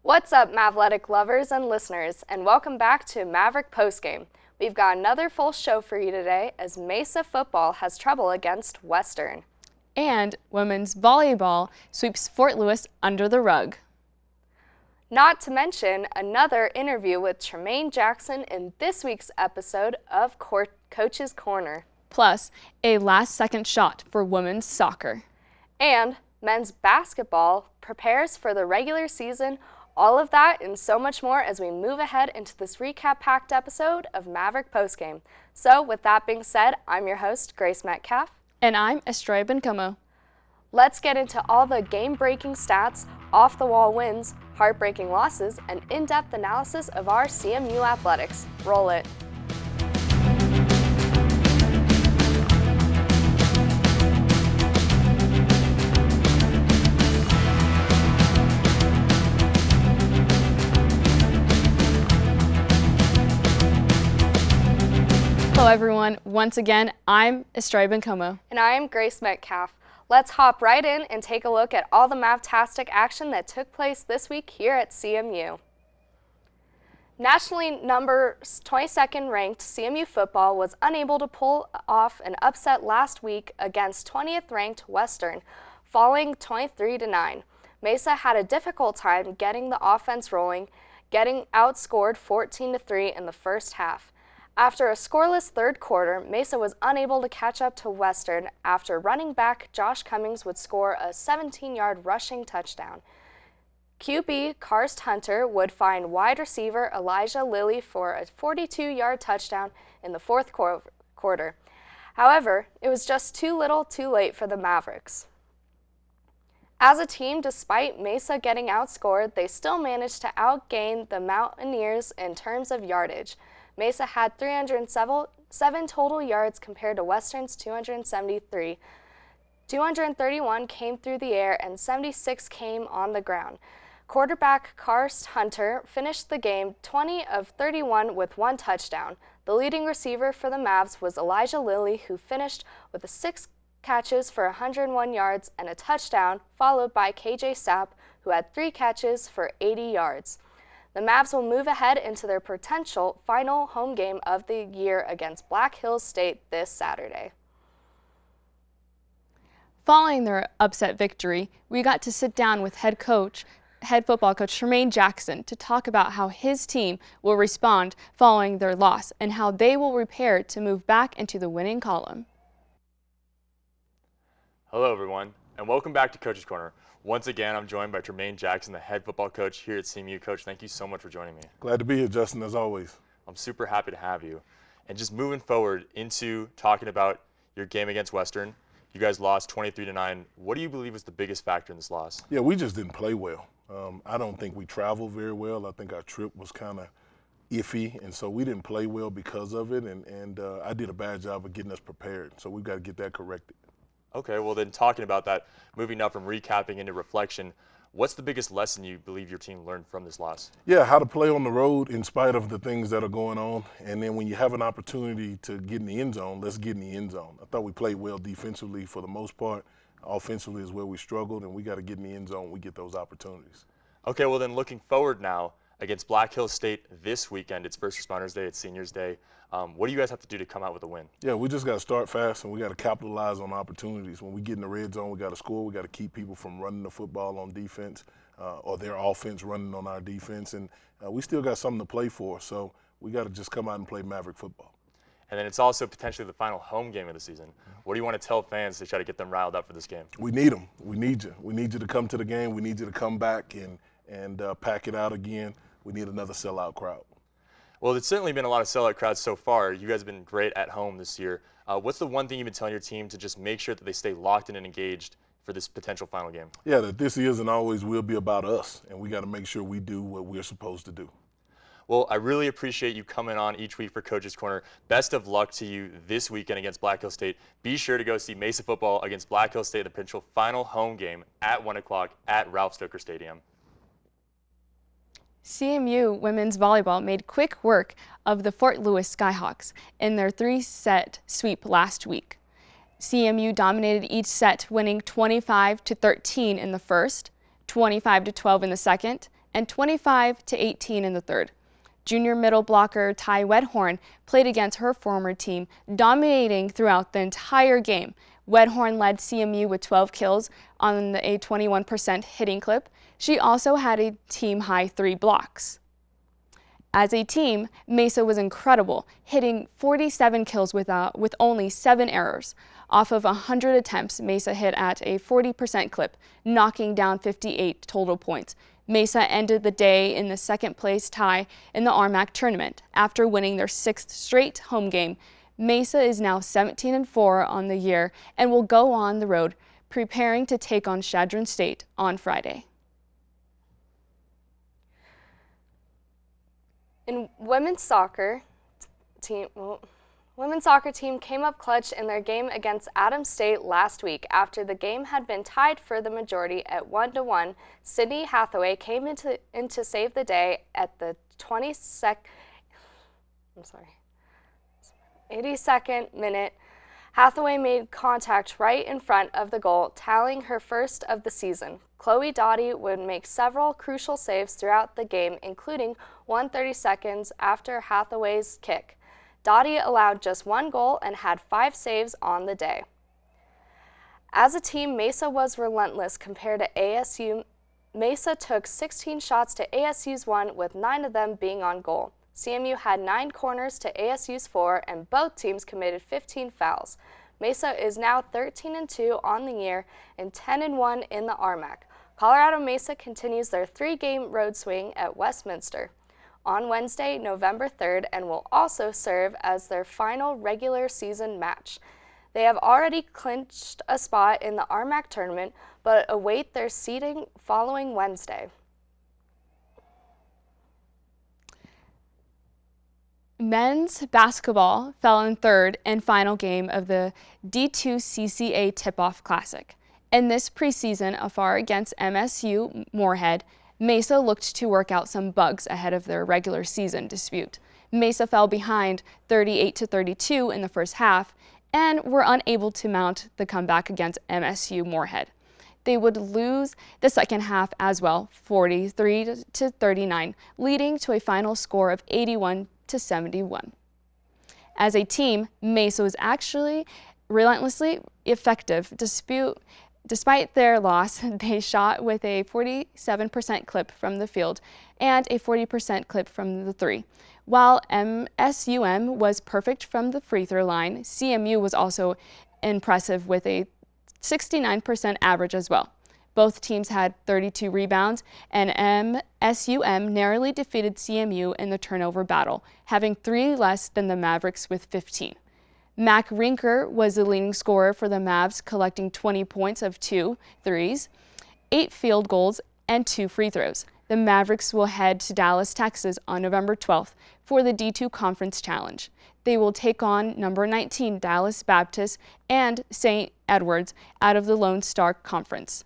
What's up, Mavletic lovers and listeners, and welcome back to Maverick Postgame. We've got another full show for you today as Mesa football has trouble against Western. And women's volleyball sweeps Fort Lewis under the rug. Not to mention another interview with Tremaine Jackson in this week's episode of Coach's Corner. Plus, a last-second shot for women's soccer. And men's basketball prepares for the regular season. All of that and so much more as we move ahead into this recap-packed episode of Maverick Postgame. So, with that being said, I'm your host, Grace Metcalf. And I'm Estrella. Let's get into all the game-breaking stats, off-the-wall wins, heartbreaking losses, and in-depth analysis of our CMU athletics. Roll it. Hello everyone, once again, I'm Estrella. And I'm Grace Metcalf. Let's hop right in and take a look at all the Mavtastic action that took place this week here at CMU. Nationally number 22nd ranked CMU football was unable to pull off an upset last week against 20th ranked Western, falling 23-9. Mesa had a difficult time getting the offense rolling, getting outscored 14-3 in the first half. After a scoreless third quarter, Mesa was unable to catch up to Western after running back Josh Cummings would score a 17-yard rushing touchdown. QB Karst Hunter would find wide receiver Elijah Lilly for a 42-yard touchdown in the fourth quarter. However, it was just too little too late for the Mavericks. As a team, despite Mesa getting outscored, they still managed to outgain the Mountaineers in terms of yardage. Mesa had 307 total yards compared to Western's 273. 231 came through the air and 76 came on the ground. Quarterback Karst Hunter finished the game 20 of 31 with one touchdown. The leading receiver for the Mavs was Elijah Lilly, who finished with 6 catches for 101 yards and a touchdown, followed by KJ Sapp, who had 3 catches for 80 yards. The Mavs will move ahead into their potential final home game of the year against Black Hills State this Saturday. Following their upset victory, we got to sit down with head football coach Tremaine Jackson to talk about how his team will respond following their loss and how they will prepare to move back into the winning column. Hello everyone, and welcome back to Coach's Corner. Once again, I'm joined by Tremaine Jackson, the head football coach here at CMU. Coach, thank you so much for joining me. Glad to be here, Justin, as always. I'm super happy to have you. And just moving forward into talking about your game against Western, you guys lost 23-9. What do you believe was the biggest factor in this loss? Yeah, we just didn't play well. I don't think we traveled very well. I think our trip was kind of iffy, and so we didn't play well because of it, and I did a bad job of getting us prepared, so we've got to get that corrected. Okay, well then talking about that, moving up from recapping into reflection, what's the biggest lesson you believe your team learned from this loss? Yeah, how to play on the road in spite of the things that are going on. And then when you have an opportunity to get in the end zone, let's get in the end zone. I thought we played well defensively for the most part. Offensively is where we struggled, and we got to get in the end zone. We get those opportunities. Okay, well then looking forward now against Black Hills State this weekend. It's First Responders Day, it's Seniors Day. What do you guys have to do to come out with a win? Yeah, we just got to start fast, and we got to capitalize on opportunities. When we get in the red zone, we got to score. We got to keep people from running the football on defense or their offense running on our defense. And we still got something to play for, so we got to just come out and play Maverick football. And then it's also potentially the final home game of the season. What do you want to tell fans to try to get them riled up for this game? We need them. We need you. We need you to come to the game. We need you to come back and pack it out again. We need another sellout crowd. Well, it's certainly been a lot of sellout crowds so far. You guys have been great at home this year. What's the one thing you've been telling your team to just make sure that they stay locked in and engaged for this potential final game? Yeah, that this is and always will be about us, and we got to make sure we do what we're supposed to do. Well, I really appreciate you coming on each week for Coach's Corner. Best of luck to you this weekend against Black Hills State. Be sure to go see Mesa football against Black Hills State, the potential final home game at 1 o'clock at Ralph Stoker Stadium. CMU women's volleyball made quick work of the Fort Lewis Skyhawks in their 3-set sweep last week. CMU dominated each set, winning 25-13 in the first, 25-12 in the second, and 25-18 in the third. Junior middle blocker Ty Wedhorn played against her former team, dominating throughout the entire game. Wedhorn led CMU with 12 kills on a 21% hitting clip. She also had a team-high 3 blocks. As a team, Mesa was incredible, hitting 47 kills with only 7 errors. Off of 100 attempts, Mesa hit at a 40% clip, knocking down 58 total points. Mesa ended the day in the second-place tie in the RMAC tournament after winning their 6th straight home game. Mesa is now 17-4 on the year and will go on the road, preparing to take on Chadron State on Friday. In women's soccer team came up clutch in their game against Adams State last week. After the game had been tied for the majority at 1-1, Sydney Hathaway came in to save the day at the 82nd minute. Hathaway made contact right in front of the goal, tallying her first of the season. Chloe Doughty would make several crucial saves throughout the game, including 1:30 seconds after Hathaway's kick. Doughty allowed just 1 goal and had 5 saves on the day. As a team, Mesa was relentless compared to ASU. Mesa took 16 shots to ASU's 1, with 9 of them being on goal. CMU had 9 corners to ASU's 4, and both teams committed 15 fouls. Mesa is now 13-2 on the year and 10-1 in the RMAC. Colorado Mesa continues their 3-game road swing at Westminster on Wednesday, November 3rd, and will also serve as their final regular season match. They have already clinched a spot in the RMAC tournament, but await their seeding following Wednesday. Men's basketball fell in third and final game of the D2 CCA Tip-Off Classic. In this preseason affair against MSU Moorhead, Mesa looked to work out some bugs ahead of their regular season dispute. Mesa fell behind 38-32 in the first half and were unable to mount the comeback against MSU Moorhead. They would lose the second half as well, 43-39, leading to a final score of 81-71. As a team, Mesa was actually relentlessly effective. Despite their loss, they shot with a 47% clip from the field and a 40% clip from the 3. While MSUM was perfect from the free throw line, CMU was also impressive with a 69% average as well. Both teams had 32 rebounds, and MSUM narrowly defeated CMU in the turnover battle, having 3 less than the Mavericks with 15. Mac Rinker was the leading scorer for the Mavs, collecting 20 points of 2 threes, 8 field goals, and 2 free throws. The Mavericks will head to Dallas, Texas on November 12th for the D2 Conference Challenge. They will take on number 19 Dallas Baptist and St. Edwards out of the Lone Star Conference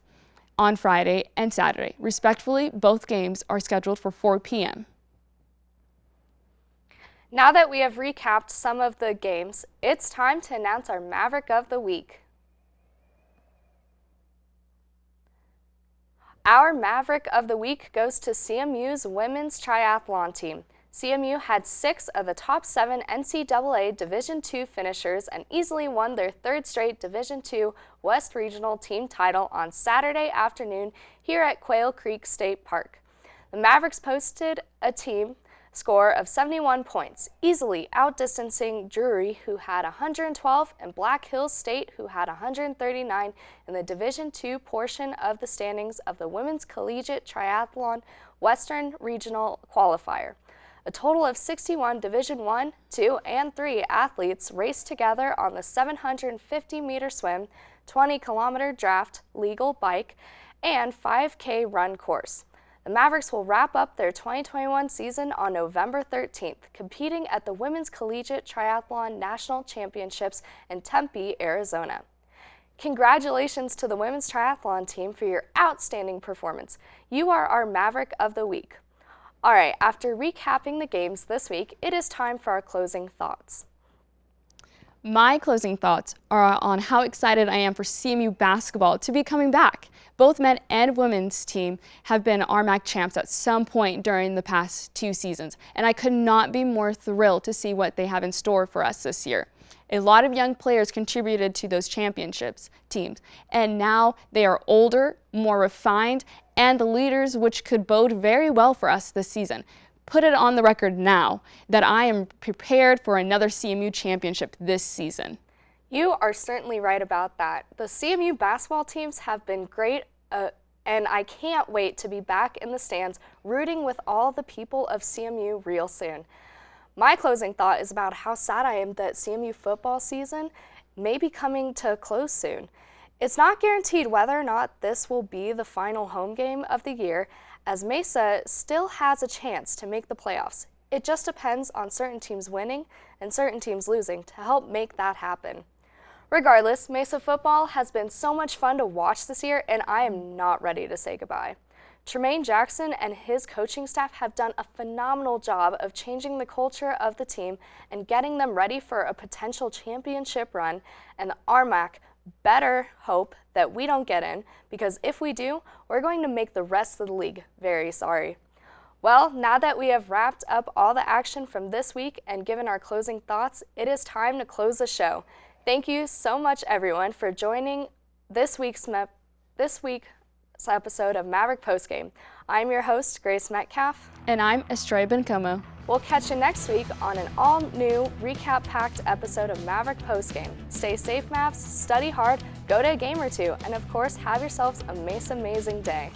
on Friday and Saturday. Respectively, both games are scheduled for 4 p.m. Now that we have recapped some of the games, it's time to announce our Maverick of the Week. Our Maverick of the Week goes to CMU's women's triathlon team. CMU had 6 of the top 7 NCAA Division II finishers and easily won their 3rd straight Division II West Regional team title on Saturday afternoon here at Quail Creek State Park. The Mavericks posted a team score of 71 points, easily outdistancing Drury, who had 112, and Black Hills State, who had 139 in the Division II portion of the standings of the Women's Collegiate Triathlon Western Regional Qualifier. A total of 61 Division I, II, and III athletes raced together on the 750-meter swim, 20-kilometer draft legal bike, and 5K run course. The Mavericks will wrap up their 2021 season on November 13th, competing at the Women's Collegiate Triathlon National Championships in Tempe, Arizona. Congratulations to the women's triathlon team for your outstanding performance. You are our Maverick of the Week. All right, after recapping the games this week, it is time for our closing thoughts. My closing thoughts are on how excited I am for CMU basketball to be coming back. Both men and women's team have been RMAC champs at some point during the past 2 seasons, and I could not be more thrilled to see what they have in store for us this year. A lot of young players contributed to those championships teams, and now they are older, more refined, and the leaders, which could bode very well for us this season. Put it on the record now that I am prepared for another CMU championship this season. You are certainly right about that. The CMU basketball teams have been great, and I can't wait to be back in the stands rooting with all the people of CMU real soon. My closing thought is about how sad I am that CMU football season may be coming to a close soon. It's not guaranteed whether or not this will be the final home game of the year, as Mesa still has a chance to make the playoffs. It just depends on certain teams winning and certain teams losing to help make that happen. Regardless, Mesa football has been so much fun to watch this year, and I am not ready to say goodbye. Tremaine Jackson and his coaching staff have done a phenomenal job of changing the culture of the team and getting them ready for a potential championship run, and the RMAC better hope that we don't get in, because if we do, we're going to make the rest of the league very sorry. Well, now that we have wrapped up all the action from this week and given our closing thoughts, it is time to close the show. Thank you so much, everyone, for joining this week's episode of Maverick Postgame. I'm your host, Grace Metcalf. And I'm Estrella Bencomo. We'll catch you next week on an all-new recap-packed episode of Maverick Postgame. Stay safe, Mavs, study hard, go to a game or two, and of course, have yourselves a Mesa amazing day.